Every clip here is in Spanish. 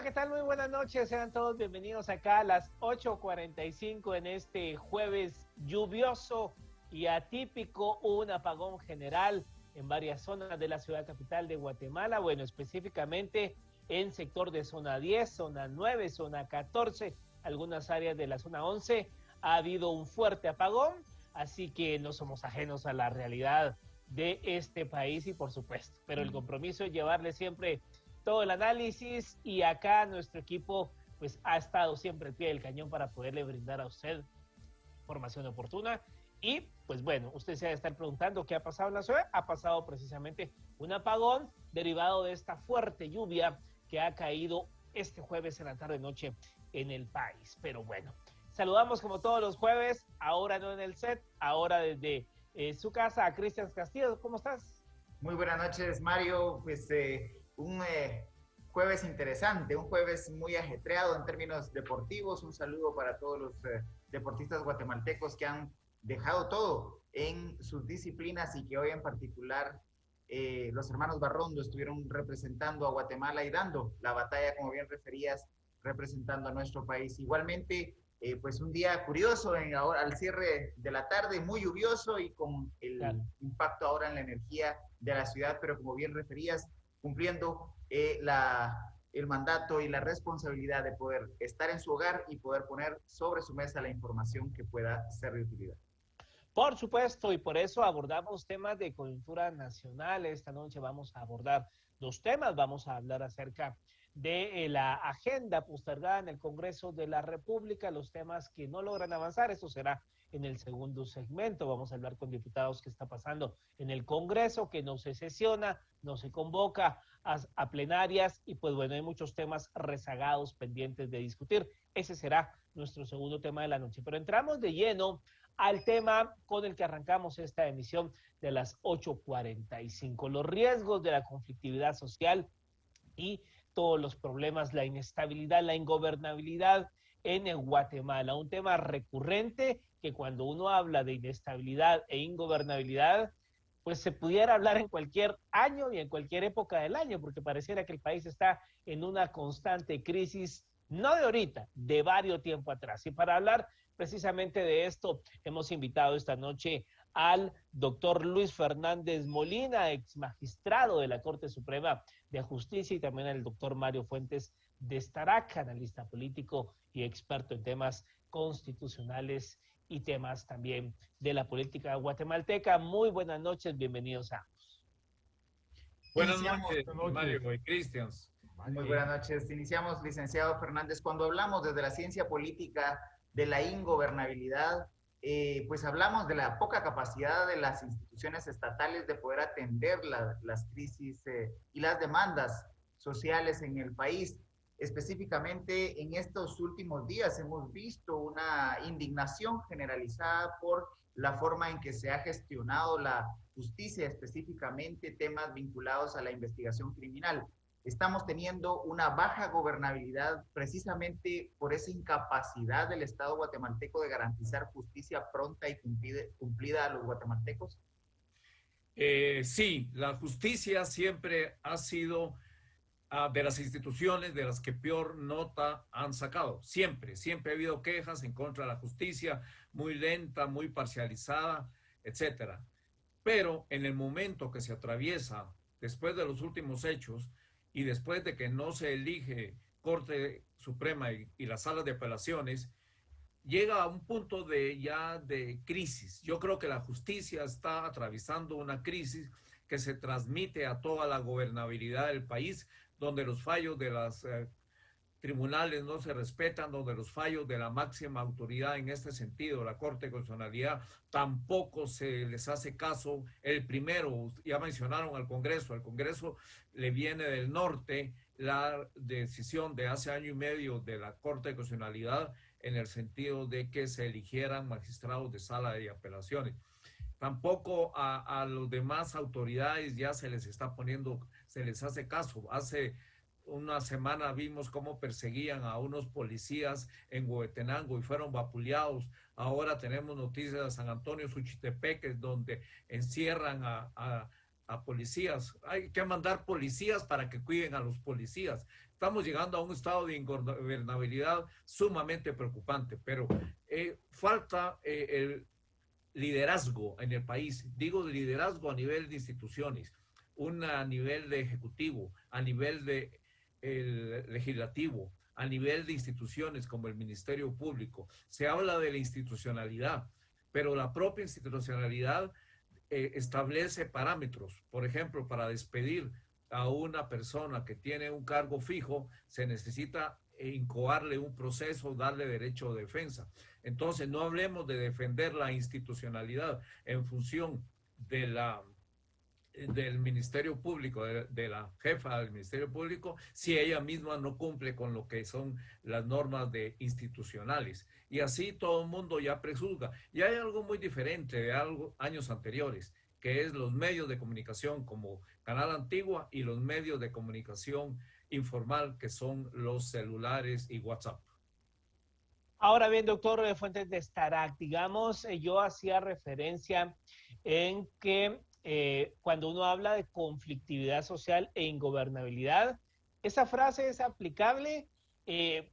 ¿qué tal? Muy buenas noches, sean todos bienvenidos acá a las 8:45 en este jueves lluvioso y atípico, un apagón general en varias zonas de la ciudad capital de Guatemala, bueno, específicamente en sector de zona 10, zona 9, zona 14, algunas áreas de la zona 11, ha habido un fuerte apagón, así que no somos ajenos a la realidad de este país y por supuesto, pero el compromiso es llevarle siempre todo el análisis y acá nuestro equipo pues ha estado siempre al pie del cañón para poderle brindar a usted información oportuna y pues bueno, usted se va a estar preguntando qué ha pasado en la ciudad. Ha pasado precisamente un apagón derivado de esta fuerte lluvia que ha caído este jueves en la tarde-noche en el país. Pero bueno, saludamos como todos los jueves, ahora no en el set, ahora desde su casa a Cristian Castillo. ¿Cómo estás? Muy buenas noches, Mario. Pues un jueves interesante, un jueves muy ajetreado en términos deportivos. Un saludo para todos los deportistas guatemaltecos que han dejado todo en sus disciplinas y que hoy en particular los hermanos Barrondo estuvieron representando a Guatemala y dando la batalla, como bien referías, representando a nuestro país. Igualmente, pues un día curioso ahora, al cierre de la tarde, muy lluvioso y con el impacto ahora en la energía de la ciudad, pero como bien referías, cumpliendo el mandato y la responsabilidad de poder estar en su hogar y poder poner sobre su mesa la información que pueda ser de utilidad. Por supuesto, y por eso abordamos temas de coyuntura nacional. Esta noche vamos a abordar dos temas. Vamos a hablar acerca de la agenda postergada en el Congreso de la República, los temas que no logran avanzar. Eso será en el segundo segmento. Vamos a hablar con diputados qué está pasando en el Congreso, que no se sesiona, no se convoca a plenarias y pues bueno, hay muchos temas rezagados pendientes de discutir. Ese será nuestro segundo tema de la noche. Pero entramos de lleno al tema con el que arrancamos esta emisión de las 8:45, los riesgos de la conflictividad social y todos los problemas, la inestabilidad, la ingobernabilidad en Guatemala, un tema recurrente que cuando uno habla de inestabilidad e ingobernabilidad, pues se pudiera hablar en cualquier año y en cualquier época del año, porque pareciera que el país está en una constante crisis, no de ahorita, de varios tiempo atrás. Y para hablar precisamente de esto, hemos invitado esta noche al doctor Luis Fernández Molina, ex magistrado de la Corte Suprema de Justicia, y también al doctor Mario Fuentes de Estarac, analista político y experto en temas constitucionales y temas también de la política guatemalteca. Muy buenas noches, bienvenidos a ambos. Buenas noches, Mario y Cristian. Muy buenas noches. Iniciamos, licenciado Fernández. Cuando hablamos desde la ciencia política de la ingobernabilidad, pues hablamos de la poca capacidad de las instituciones estatales de poder atender las crisis y las demandas sociales en el país. Específicamente en estos últimos días hemos visto una indignación generalizada por la forma en que se ha gestionado la justicia, específicamente temas vinculados a la investigación criminal. Estamos teniendo una baja gobernabilidad precisamente por esa incapacidad del Estado guatemalteco de garantizar justicia pronta y cumplida a los guatemaltecos. Sí, la justicia siempre ha sido de las instituciones de las que peor nota han sacado. Siempre ha habido quejas en contra de la justicia, muy lenta, muy parcializada, etcétera. Pero en el momento que se atraviesa, después de los últimos hechos y después de que no se elige Corte Suprema y las salas de apelaciones, llega a un punto de crisis. Yo creo que la justicia está atravesando una crisis que se transmite a toda la gobernabilidad del país, donde los fallos de las tribunales no se respetan, donde los fallos de la máxima autoridad en este sentido, la Corte de Constitucionalidad, tampoco se les hace caso. El primero, ya mencionaron al Congreso le viene del norte la decisión de hace año y medio de la Corte de Constitucionalidad en el sentido de que se eligieran magistrados de sala de apelaciones. Tampoco a los demás autoridades ya se les hace caso. Hace una semana vimos cómo perseguían a unos policías en Huehuetenango y fueron vapuleados. Ahora tenemos noticias de San Antonio Suchitepeque, donde encierran a policías. Hay que mandar policías para que cuiden a los policías, estamos llegando a un estado de ingobernabilidad sumamente preocupante, pero falta el liderazgo en el país. Digo liderazgo a nivel de instituciones, a nivel de ejecutivo, a nivel de legislativo, a nivel de instituciones como el Ministerio Público. Se habla de la institucionalidad, pero la propia institucionalidad establece parámetros. Por ejemplo, para despedir a una persona que tiene un cargo fijo, se necesita incoarle un proceso, darle derecho de defensa. Entonces, no hablemos de defender la institucionalidad en función del Ministerio Público, de la jefa del Ministerio Público, si ella misma no cumple con lo que son las normas institucionales. Y así todo el mundo ya prejuzga. Y hay algo muy diferente de años anteriores, que es los medios de comunicación como Canal Antigua y los medios de comunicación informal, que son los celulares y WhatsApp. Ahora bien, doctor Fuentes de Starac, digamos, yo hacía referencia en que cuando uno habla de conflictividad social e ingobernabilidad, esa frase es aplicable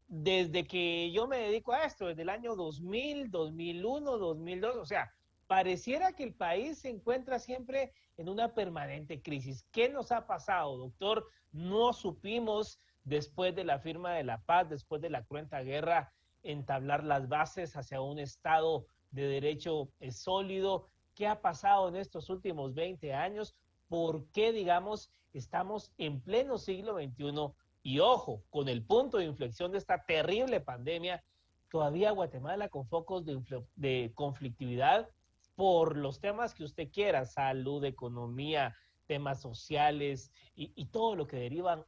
desde que yo me dedico a esto, desde el año 2000, 2001, 2002, o sea, pareciera que el país se encuentra siempre en una permanente crisis. ¿Qué nos ha pasado, doctor? No supimos, después de la firma de la paz, después de la cruenta guerra, entablar las bases hacia un Estado de derecho sólido. ¿Qué ha pasado en estos últimos 20 años? ¿Por qué, digamos, estamos en pleno siglo XXI? Y ojo, con el punto de inflexión de esta terrible pandemia, todavía Guatemala con focos de conflictividad por los temas que usted quiera, salud, economía, temas sociales y todo lo que derivan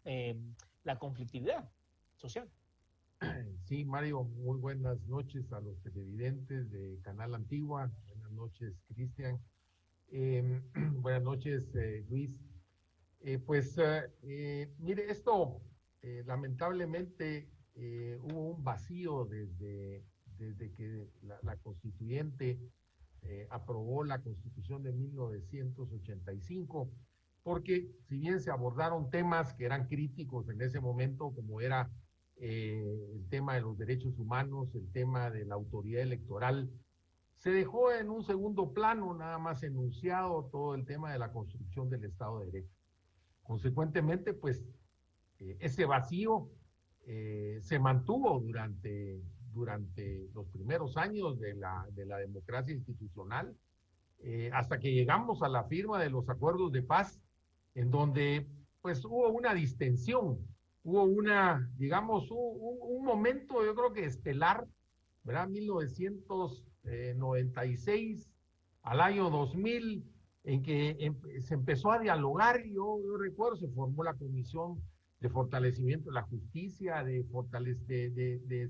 la conflictividad social. Sí, Mario, muy buenas noches a los televidentes de Canal Antigua. Buenas noches, Cristian. Buenas noches, Luis. Mire, esto lamentablemente hubo un vacío desde que la constituyente aprobó la Constitución de 1985, porque si bien se abordaron temas que eran críticos en ese momento, como era el tema de los derechos humanos, el tema de la autoridad electoral, se dejó en un segundo plano, nada más enunciado todo el tema de la construcción del Estado de Derecho. Consecuentemente, pues, ese vacío se mantuvo durante los primeros años de la democracia institucional, hasta que llegamos a la firma de los acuerdos de paz, en donde, pues, hubo una distensión, hubo digamos, un momento, yo creo que estelar, ¿verdad? 1996 al año 2000, en que se empezó a dialogar. Yo recuerdo, se formó la Comisión de Fortalecimiento de la Justicia, de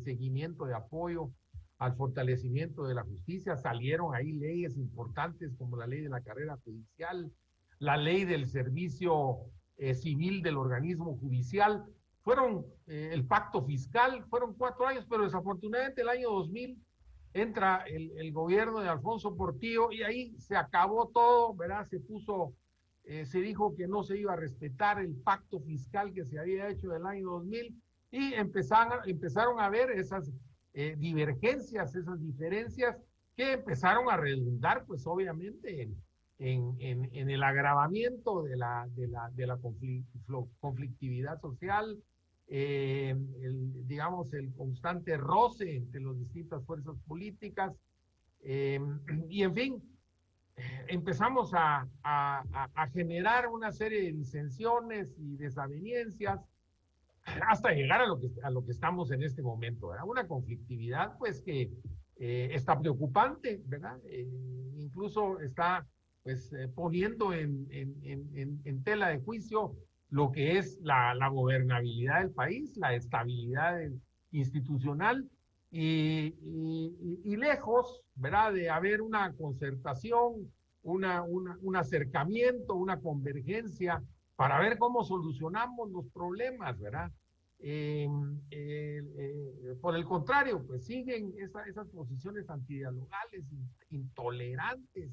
seguimiento, de apoyo al fortalecimiento de la justicia. Salieron ahí leyes importantes como la ley de la carrera judicial, la ley del servicio civil del organismo judicial. Fueron el pacto fiscal, fueron 4 años, pero desafortunadamente el año 2000 entra el gobierno de Alfonso Portillo y ahí se acabó todo, ¿verdad? Se dijo que no se iba a respetar el pacto fiscal que se había hecho del año 2000 y empezaron a haber esas divergencias, esas diferencias que empezaron a redundar, pues obviamente, en el agravamiento de la conflictividad social, digamos, el constante roce entre las distintas fuerzas políticas, y en fin, empezamos a generar una serie de disensiones y desavenencias hasta llegar a lo que estamos en este momento, ¿verdad? Una conflictividad, pues, que está preocupante, ¿verdad? Incluso está, pues, poniendo en tela de juicio lo que es la gobernabilidad del país, la estabilidad institucional, y lejos, ¿verdad?, de haber una concertación, un acercamiento, una convergencia para ver cómo solucionamos los problemas, ¿verdad? Por el contrario, pues siguen esas posiciones antidialogales, intolerantes,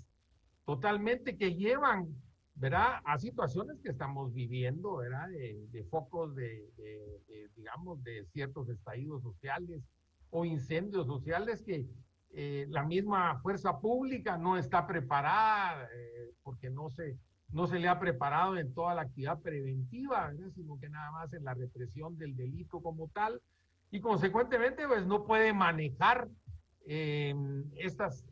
totalmente, que llevan ¿verdad? A situaciones que estamos viviendo, ¿verdad? De focos digamos, de ciertos estallidos sociales o incendios sociales que la misma fuerza pública no está preparada porque no se le ha preparado en toda la actividad preventiva, ¿verdad? Sino que nada más en la represión del delito como tal y consecuentemente pues no puede manejar estas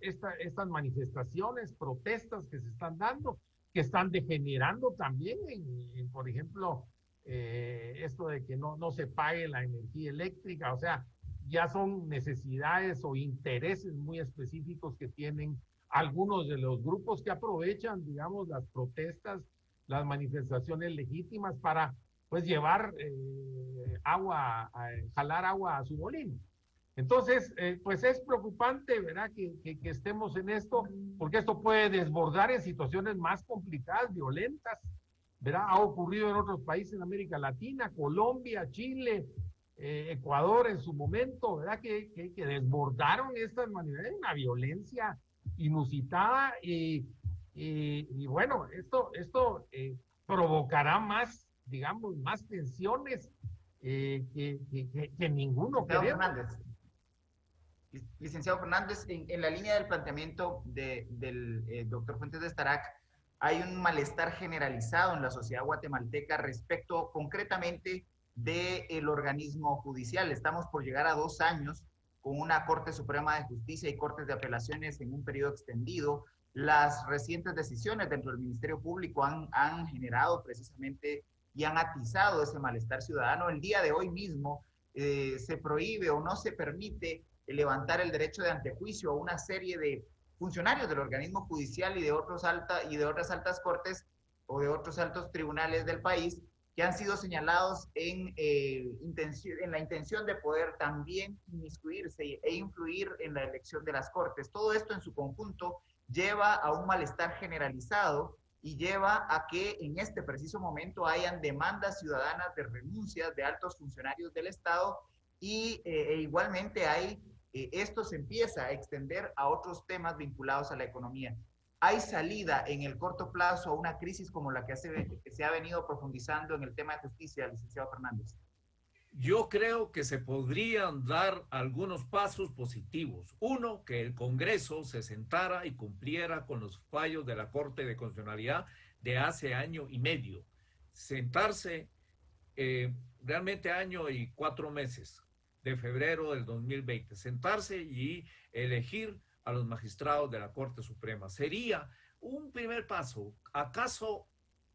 manifestaciones, protestas que se están dando, que están degenerando también por ejemplo, esto de que no se pague la energía eléctrica, o sea, ya son necesidades o intereses muy específicos que tienen algunos de los grupos que aprovechan, digamos, las protestas, las manifestaciones legítimas para, pues, llevar jalar agua a su molino. Entonces, pues es preocupante, ¿verdad? Que estemos en esto, porque esto puede desbordar en situaciones más complicadas, violentas, ¿verdad? Ha ocurrido en otros países en América Latina, Colombia, Chile, Ecuador en su momento, ¿verdad? Que desbordaron estas manifestaciones, una violencia inusitada y bueno, esto provocará más, digamos, más tensiones que ninguno Licenciado queremos. Fernández, licenciado Fernández, en la línea del planteamiento del doctor Fuentes de Starac, hay un malestar generalizado en la sociedad guatemalteca respecto concretamente del organismo judicial. Estamos por llegar a 2 años con una Corte Suprema de Justicia y Cortes de Apelaciones en un periodo extendido. Las recientes decisiones dentro del Ministerio Público han generado precisamente y han atizado ese malestar ciudadano. El día de hoy mismo se prohíbe o no se permite levantar el derecho de antejuicio a una serie de funcionarios del organismo judicial y de otras altas cortes o de otros altos tribunales del país que han sido señalados en la intención de poder también inmiscuirse e influir en la elección de las cortes. Todo esto en su conjunto lleva a un malestar generalizado y lleva a que en este preciso momento hayan demandas ciudadanas de renuncias de altos funcionarios del Estado y igualmente esto se empieza a extender a otros temas vinculados a la economía. ¿Hay salida en el corto plazo a una crisis como la que se ha venido profundizando en el tema de justicia, licenciado Fernández? Yo creo que se podrían dar algunos pasos positivos. Uno, que el Congreso se sentara y cumpliera con los fallos de la Corte de Constitucionalidad de hace año y medio. Sentarse realmente año y 4 meses, de febrero del 2020, sentarse y elegir a los magistrados de la Corte Suprema. Sería un primer paso, acaso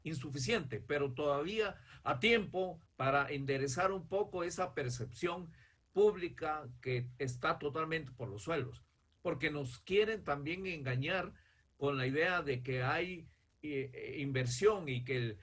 insuficiente, pero todavía a tiempo para enderezar un poco esa percepción pública que está totalmente por los suelos, porque nos quieren también engañar con la idea de que hay inversión y que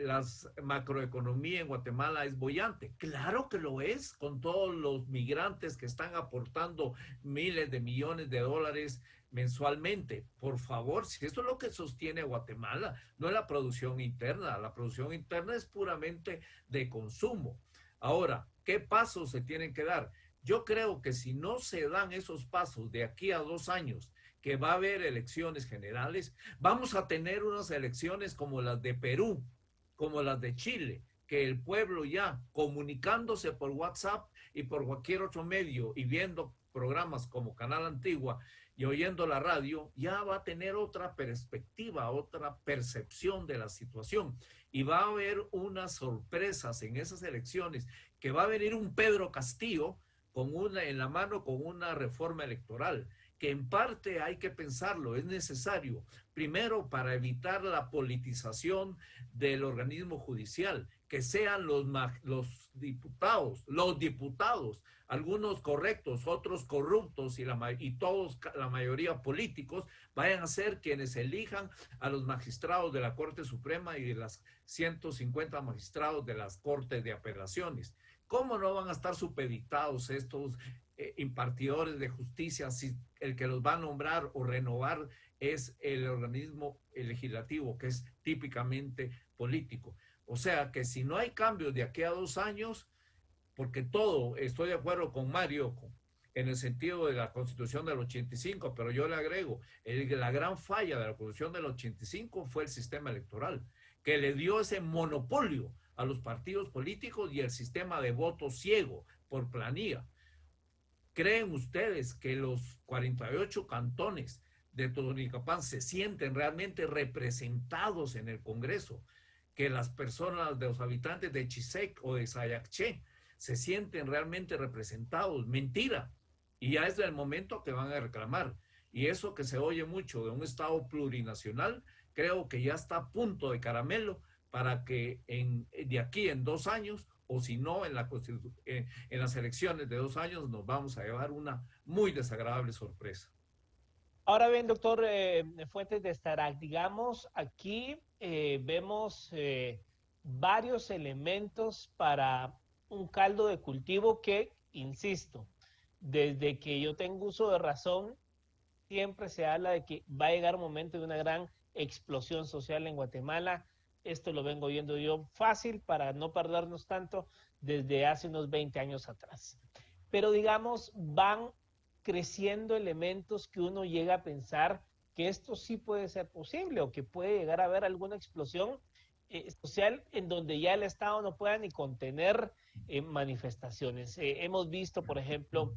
la macroeconomía en Guatemala es boyante. Claro que lo es, con todos los migrantes que están aportando miles de millones de dólares mensualmente. Por favor, si esto es lo que sostiene Guatemala, no es la producción interna. La producción interna es puramente de consumo. Ahora, ¿qué pasos se tienen que dar? Yo creo que si no se dan esos pasos de aquí a 2 años, que va a haber elecciones generales, vamos a tener unas elecciones como las de Perú, como las de Chile, que el pueblo ya comunicándose por WhatsApp y por cualquier otro medio y viendo programas como Canal Antigua y oyendo la radio, ya va a tener otra perspectiva, otra percepción de la situación. Y va a haber unas sorpresas en esas elecciones, que va a venir un Pedro Castillo en la mano con una reforma electoral, que en parte hay que pensarlo, es necesario, primero para evitar la politización del organismo judicial, que sean los diputados, algunos correctos, otros corruptos y todos, la mayoría políticos, vayan a ser quienes elijan a los magistrados de la Corte Suprema y de las 150 magistrados de las Cortes de Apelaciones. ¿Cómo no van a estar supeditados estos impartidores de justicia si el que los va a nombrar o renovar es el organismo legislativo, que es típicamente político? O sea que si no hay cambios de aquí a 2 años, porque todo, estoy de acuerdo con Mario, en el sentido de la Constitución del 85, pero yo le agrego, la gran falla de la Constitución del 85 fue el sistema electoral, que le dio ese monopolio a los partidos políticos y el sistema de voto ciego por planilla. ¿Creen ustedes que los 48 cantones de Totonicapán se sienten realmente representados en el Congreso? Que las personas, de los habitantes de Chisec o de Sayacché se sienten realmente representados. Mentira. Y ya es el momento que van a reclamar. Y eso que se oye mucho de un Estado plurinacional, creo que ya está a punto de caramelo para que de aquí en 2 años, o si no, en las elecciones de 2 años, nos vamos a llevar una muy desagradable sorpresa. Ahora bien, doctor Fuentes de Starac, digamos, aquí vemos varios elementos para un caldo de cultivo que, insisto, desde que yo tengo uso de razón, siempre se habla de que va a llegar un momento de una gran explosión social en Guatemala. Esto lo vengo viendo yo fácil para no perdernos tanto desde hace unos 20 años atrás. Pero digamos, van creciendo elementos que uno llega a pensar que esto sí puede ser posible o que puede llegar a haber alguna explosión social en donde ya el Estado no pueda ni contener manifestaciones. Hemos visto, por ejemplo,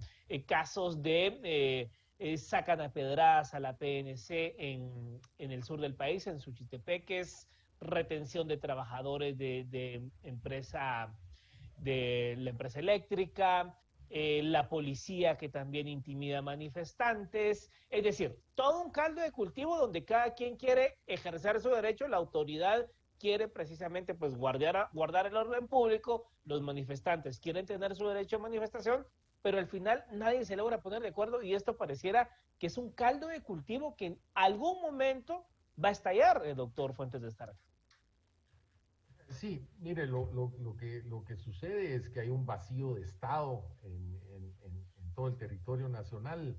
casos de sacan a pedradas a la PNC en el sur del país, en Suchitepeques, retención de trabajadores de la empresa eléctrica, la policía que también intimida manifestantes, es decir, todo un caldo de cultivo donde cada quien quiere ejercer su derecho, la autoridad quiere precisamente pues guardar el orden público, los manifestantes quieren tener su derecho a manifestación, pero al final nadie se logra poner de acuerdo y esto pareciera que es un caldo de cultivo que en algún momento va a estallar, doctor Fuentes de Starac. Sí, mire, lo que sucede es que hay un vacío de Estado en todo el territorio nacional.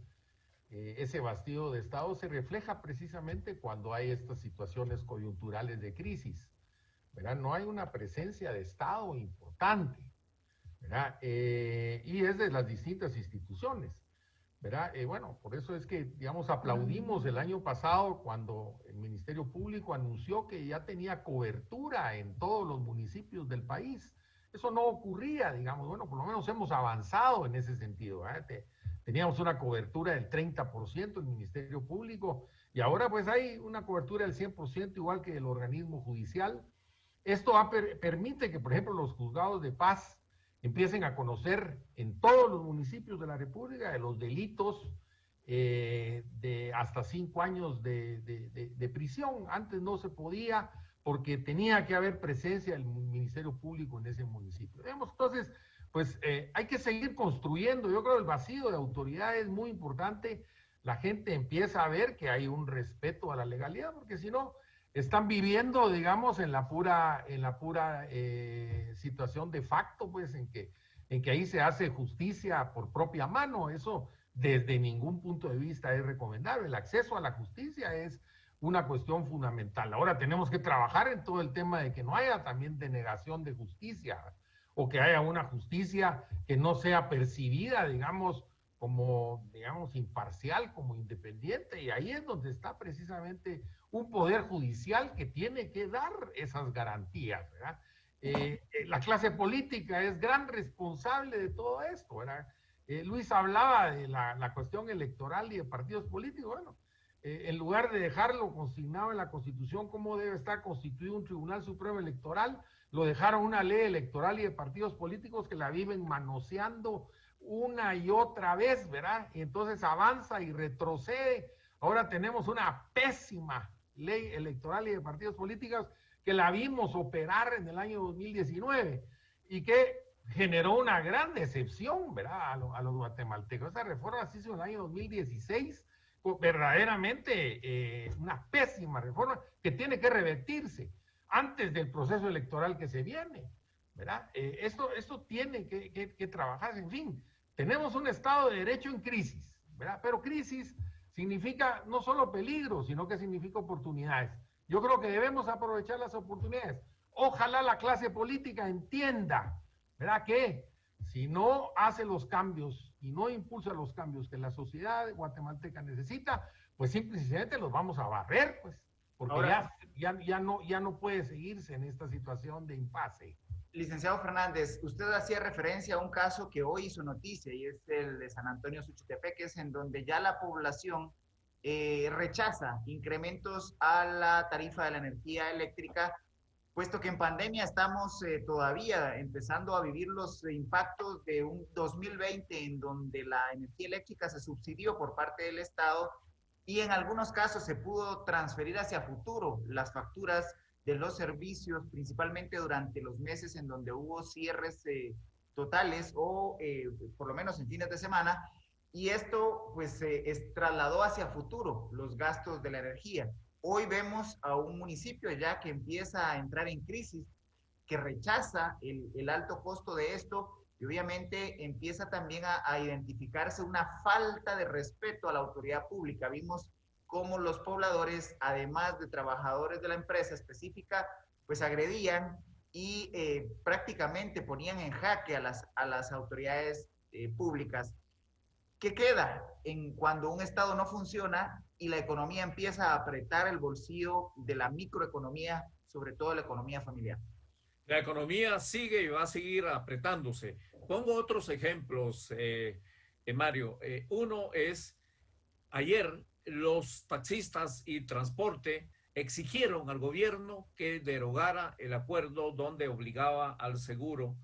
Ese vacío de Estado se refleja precisamente cuando hay estas situaciones coyunturales de crisis, ¿verdad? No hay una presencia de Estado importante, ¿verdad? Y es de las distintas instituciones, ¿verdad? Bueno, por eso es que, digamos, aplaudimos el año pasado cuando el Ministerio Público anunció que ya tenía cobertura en todos los municipios del país. Eso no ocurría, digamos, bueno, por lo menos hemos avanzado en ese sentido, ¿verdad? Teníamos una cobertura del 30% del Ministerio Público y ahora pues hay una cobertura del 100% igual que el organismo judicial. Esto permite que, por ejemplo, los juzgados de paz empiecen a conocer en todos los municipios de la República de los delitos de hasta 5 años de prisión. Antes no se podía porque tenía que haber presencia del Ministerio Público en ese municipio. Entonces, pues hay que seguir construyendo. Yo creo que el vacío de autoridad es muy importante. La gente empieza a ver que hay un respeto a la legalidad, porque si no, están viviendo, digamos, en la pura situación de facto, pues, en que ahí se hace justicia por propia mano. Eso desde ningún punto de vista es recomendable. El acceso a la justicia es una cuestión fundamental. Ahora tenemos que trabajar en todo el tema de que no haya también denegación de justicia, o que haya una justicia que no sea percibida, digamos, como, digamos, imparcial, como independiente, y ahí es donde está precisamente un poder judicial que tiene que dar esas garantías, ¿verdad? La clase política es gran responsable de todo esto, ¿verdad? Luis hablaba de la cuestión electoral y de partidos políticos. Bueno, en lugar de dejarlo consignado en la Constitución cómo debe estar constituido un Tribunal Supremo Electoral, lo dejaron una ley electoral y de partidos políticos que la viven manoseando una y otra vez, ¿verdad? Y entonces avanza y retrocede. Ahora tenemos una pésima ley electoral y de partidos políticos que la vimos operar en el año 2019 y que generó una gran decepción, ¿verdad? A los guatemaltecos. Esa reforma se hizo en el año 2016, verdaderamente una pésima reforma que tiene que revertirse antes del proceso electoral que se viene, ¿verdad? Esto tiene que trabajarse. En fin, tenemos un Estado de Derecho en crisis, ¿verdad? Pero crisis significa no solo peligro, sino que significa oportunidades. Yo creo que debemos aprovechar las oportunidades. Ojalá la clase política entienda, ¿verdad? Que si no hace los cambios y no impulsa los cambios que la sociedad guatemalteca necesita, pues simplemente los vamos a barrer, pues, porque Ahora, ya no puede seguirse en esta situación de impasse. licenciado Fernández, usted hacía referencia a un caso que hoy hizo noticia y es el de San Antonio Suchitepeques, en donde ya la población rechaza incrementos a la tarifa de la energía eléctrica, puesto que en pandemia estamos todavía empezando a vivir los impactos de un 2020 en donde la energía eléctrica se subsidió por parte del Estado y en algunos casos se pudo transferir hacia futuro las facturas de los servicios, principalmente durante los meses en donde hubo cierres totales o por lo menos en fines de semana, y esto pues trasladó hacia futuro los gastos de la energía. Hoy vemos a un municipio ya que empieza a entrar en crisis, que rechaza el alto costo de esto y obviamente empieza también a identificarse una falta de respeto a la autoridad pública. Vimos cómo los pobladores, además de trabajadores de la empresa específica, pues agredían y prácticamente ponían en jaque a las autoridades públicas. ¿Qué queda en cuando un Estado no funciona y la economía empieza a apretar el bolsillo de la microeconomía, sobre todo la economía familiar? La economía sigue y va a seguir apretándose. Pongo otros ejemplos, Mario. Uno es, ayer los taxistas y transporte exigieron al gobierno que derogara el acuerdo donde obligaba al seguro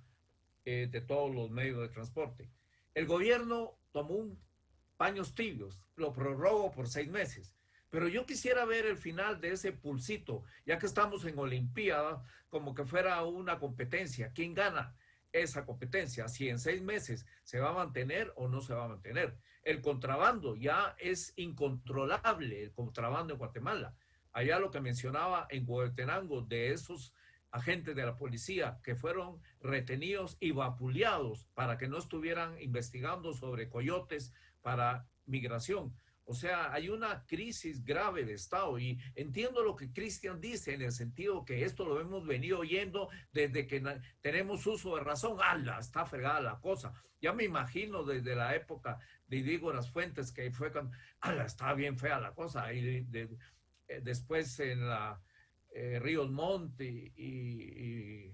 de todos los medios de transporte. El gobierno tomó un paños tibios, lo prorrogó por 6 meses. Pero yo quisiera ver el final de ese pulsito, ya que estamos en Olimpiada, como que fuera una competencia. ¿Quién gana esa competencia? Si en 6 meses se va a mantener o no se va a mantener. El contrabando ya es incontrolable, el contrabando en Guatemala. Allá lo que mencionaba en Huehuetenango de esos agentes de la policía que fueron retenidos y vapuleados para que no estuvieran investigando sobre coyotes para migración. O sea, hay una crisis grave de Estado y entiendo lo que Cristian dice en el sentido que esto lo hemos venido oyendo desde que tenemos uso de razón. ¡Hala! Está fregada la cosa. Ya me imagino desde la época de Idígoras Fuentes que fue cuando, ¡hala! Está bien fea la cosa. Y después en la Ríos Montt y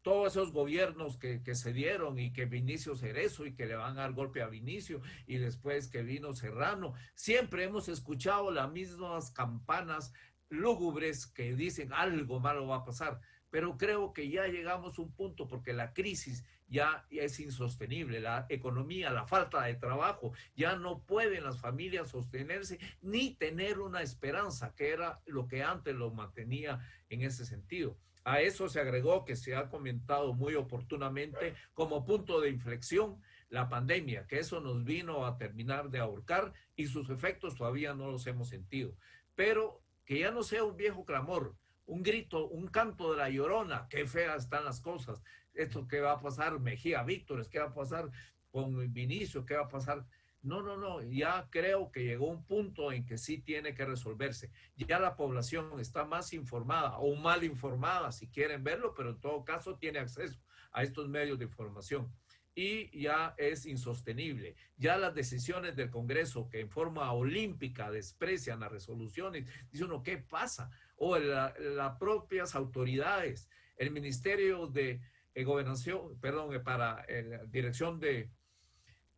todos esos gobiernos que se dieron y que Vinicio Cerezo y que le van a dar golpe a Vinicio y después que vino Serrano, siempre hemos escuchado las mismas campanas lúgubres que dicen algo malo va a pasar, pero creo que ya llegamos a un punto porque la crisis ya es insostenible, la economía, la falta de trabajo, ya no pueden las familias sostenerse ni tener una esperanza, que era lo que antes lo mantenía en ese sentido. A eso se agregó, que se ha comentado muy oportunamente como punto de inflexión, la pandemia, que eso nos vino a terminar de ahorcar y sus efectos todavía no los hemos sentido. Pero que ya no sea un viejo clamor, un grito, un canto de la llorona, qué feas están las cosas, esto qué va a pasar, Mejía Víctores, qué va a pasar con Vinicio, qué va a pasar. No, ya creo que llegó un punto en que sí tiene que resolverse. Ya la población está más informada o mal informada, si quieren verlo, pero en todo caso tiene acceso a estos medios de información. Y ya es insostenible. Ya las decisiones del Congreso que en forma olímpica desprecian las resoluciones, dice uno, ¿qué pasa? O las propias autoridades, el Ministerio de Gobernación, perdón, para la Dirección de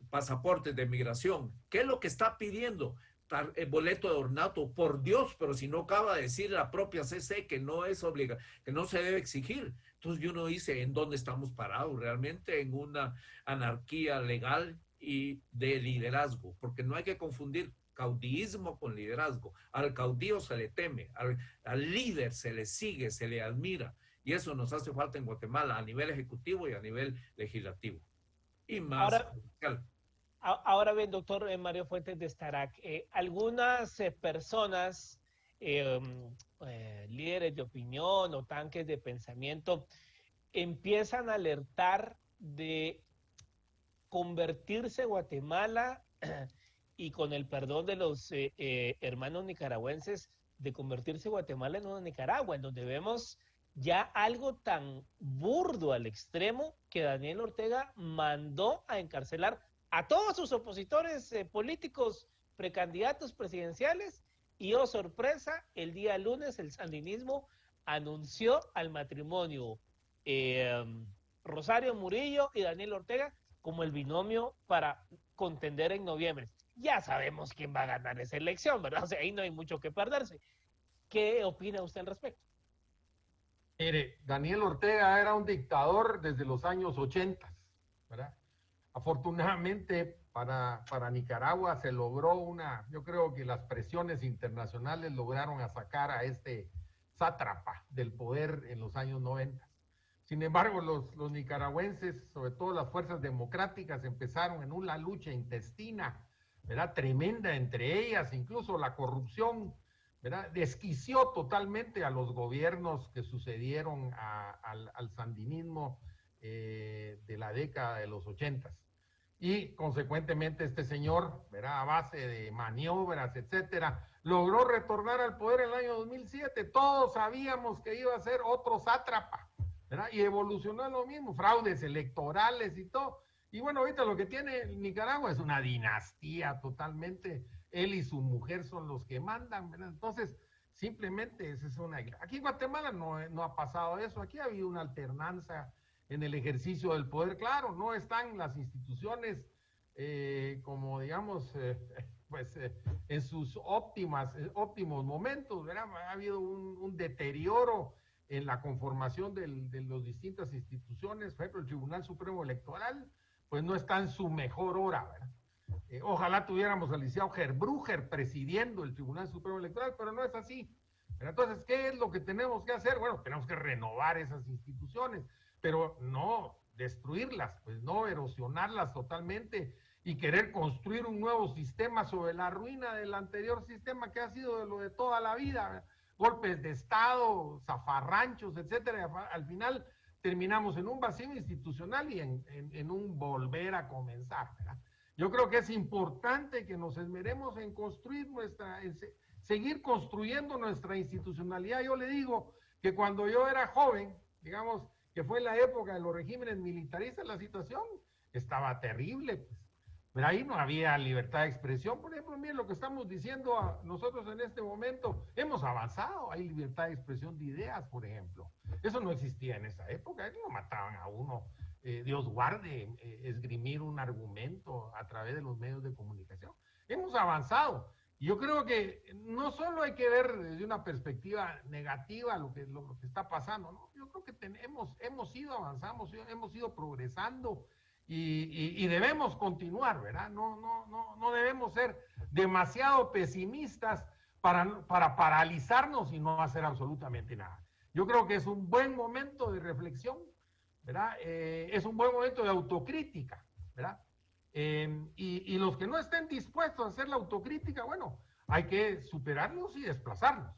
pasaportes de migración. ¿Qué es lo que está pidiendo? El boleto de ornato, por Dios, pero si no acaba de decir la propia CC que no es obligatorio, que no se debe exigir. Entonces uno dice, ¿en dónde estamos parados? Realmente en una anarquía legal y de liderazgo, porque no hay que confundir caudillismo con liderazgo. Al caudillo se le teme, al líder se le sigue, se le admira, y eso nos hace falta en Guatemala a nivel ejecutivo y a nivel legislativo. Y más Ahora, judicial. ahora bien, doctor Mario Fuentes de Starac, algunas personas, líderes de opinión o tanques de pensamiento, empiezan a alertar de convertirse Guatemala y con el perdón de los hermanos nicaragüenses, de convertirse Guatemala en una Nicaragua, en donde vemos ya algo tan burdo al extremo que Daniel Ortega mandó a encarcelar a todos sus opositores políticos, precandidatos presidenciales, y oh sorpresa, el día lunes el sandinismo anunció al matrimonio eh, Rosario Murillo y Daniel Ortega como el binomio para contender en noviembre. Ya sabemos quién va a ganar esa elección, ¿verdad? O sea, ahí no hay mucho que perderse. ¿Qué opina usted al respecto? Mire, Daniel Ortega era un dictador desde los años 80, ¿verdad? Afortunadamente para Nicaragua se logró yo creo que las presiones internacionales lograron sacar a este sátrapa del poder en los años 90. Sin embargo, los nicaragüenses, sobre todo las fuerzas democráticas, empezaron en una lucha intestina, ¿verdad? Tremenda entre ellas, incluso la corrupción, ¿verdad? Desquició totalmente a los gobiernos que sucedieron al sandinismo de la década de los 80. Y consecuentemente este señor, ¿verdad? A base de maniobras, etcétera, logró retornar al poder en el año 2007. Todos sabíamos que iba a ser otro sátrapa, ¿verdad? Y evolucionó lo mismo, fraudes electorales y todo. Y bueno, ahorita lo que tiene Nicaragua es una dinastía totalmente. Él y su mujer son los que mandan, ¿verdad? Entonces, simplemente esa es una... Aquí en Guatemala no ha pasado eso. Aquí ha habido una alternancia en el ejercicio del poder. Claro, no están las instituciones como digamos, en sus óptimos momentos, ¿verdad? Ha habido un deterioro en la conformación de las distintas instituciones. Por ejemplo, el Tribunal Supremo Electoral, pues no está en su mejor hora, ¿verdad? Ojalá tuviéramos al licenciado Gerbruger presidiendo el Tribunal Supremo Electoral, pero no es así. Pero entonces, ¿qué es lo que tenemos que hacer? Bueno, tenemos que renovar esas instituciones, pero no destruirlas, pues no erosionarlas totalmente y querer construir un nuevo sistema sobre la ruina del anterior sistema que ha sido de lo de toda la vida, ¿verdad? Golpes de Estado, zafarranchos, etcétera. Al final terminamos en un vacío institucional y en un volver a comenzar, ¿verdad? Yo creo que es importante que nos esmeremos en construir seguir construyendo nuestra institucionalidad. Yo le digo que cuando yo era joven, digamos, que fue en la época de los regímenes militaristas, la situación estaba terrible, pues. Pero ahí no había libertad de expresión. Por ejemplo, miren lo que estamos diciendo nosotros en este momento. Hemos avanzado, hay libertad de expresión de ideas, por ejemplo. Eso no existía en esa época, no mataban a uno. Dios guarde, esgrimir un argumento a través de los medios de comunicación. Hemos avanzado. Y yo creo que no solo hay que ver desde una perspectiva negativa lo que está pasando, ¿no? Yo creo que hemos ido avanzando, hemos ido progresando y debemos continuar, ¿verdad? No debemos ser demasiado pesimistas para paralizarnos y no hacer absolutamente nada. Yo creo que es un buen momento de reflexión, ¿verdad? Es un buen momento de autocrítica, ¿verdad? Y los que no estén dispuestos a hacer la autocrítica, bueno, hay que superarlos y desplazarlos,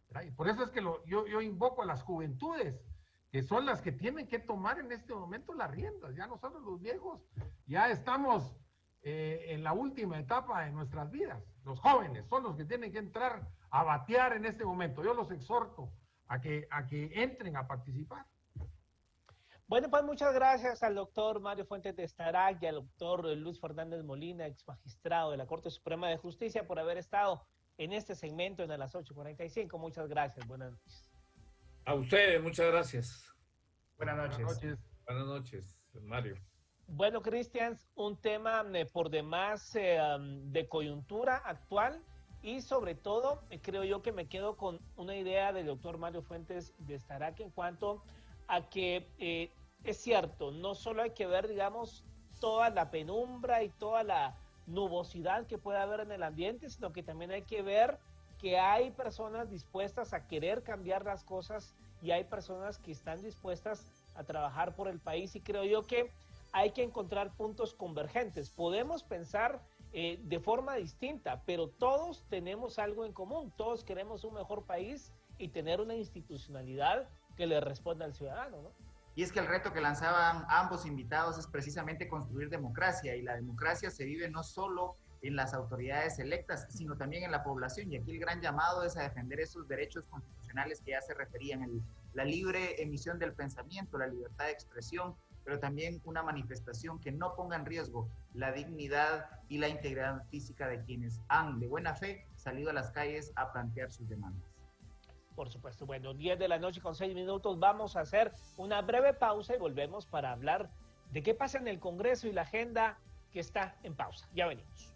¿verdad? Y por eso es que yo invoco a las juventudes, que son las que tienen que tomar en este momento las riendas. Ya nosotros los viejos ya estamos en la última etapa de nuestras vidas. Los jóvenes son los que tienen que entrar a batear en este momento. Yo los exhorto a que entren a participar. Bueno, pues muchas gracias al doctor Mario Fuentes de Starac y al doctor Luis Fernández Molina, ex magistrado de la Corte Suprema de Justicia, por haber estado en este segmento en las 8:45. Muchas gracias. Buenas noches. A ustedes, muchas gracias. Buenas noches. Buenas noches. Buenas noches, Mario. Bueno, Cristian, un tema por demás de coyuntura actual y sobre todo creo yo que me quedo con una idea del doctor Mario Fuentes de Starac en cuanto a que es cierto, no solo hay que ver, digamos, toda la penumbra y toda la nubosidad que puede haber en el ambiente, sino que también hay que ver que hay personas dispuestas a querer cambiar las cosas y hay personas que están dispuestas a trabajar por el país y creo yo que hay que encontrar puntos convergentes. Podemos pensar de forma distinta, pero todos tenemos algo en común, todos queremos un mejor país y tener una institucionalidad que le responda al ciudadano, ¿no? Y es que el reto que lanzaban ambos invitados es precisamente construir democracia, y la democracia se vive no solo en las autoridades electas, sino también en la población. Y aquí el gran llamado es a defender esos derechos constitucionales que ya se referían, la libre emisión del pensamiento, la libertad de expresión, pero también una manifestación que no ponga en riesgo la dignidad y la integridad física de quienes han, de buena fe, salido a las calles a plantear sus demandas. Por supuesto. Bueno, 10 de la noche con 6 minutos. Vamos a hacer una breve pausa y volvemos para hablar de qué pasa en el Congreso y la agenda que está en pausa. Ya venimos.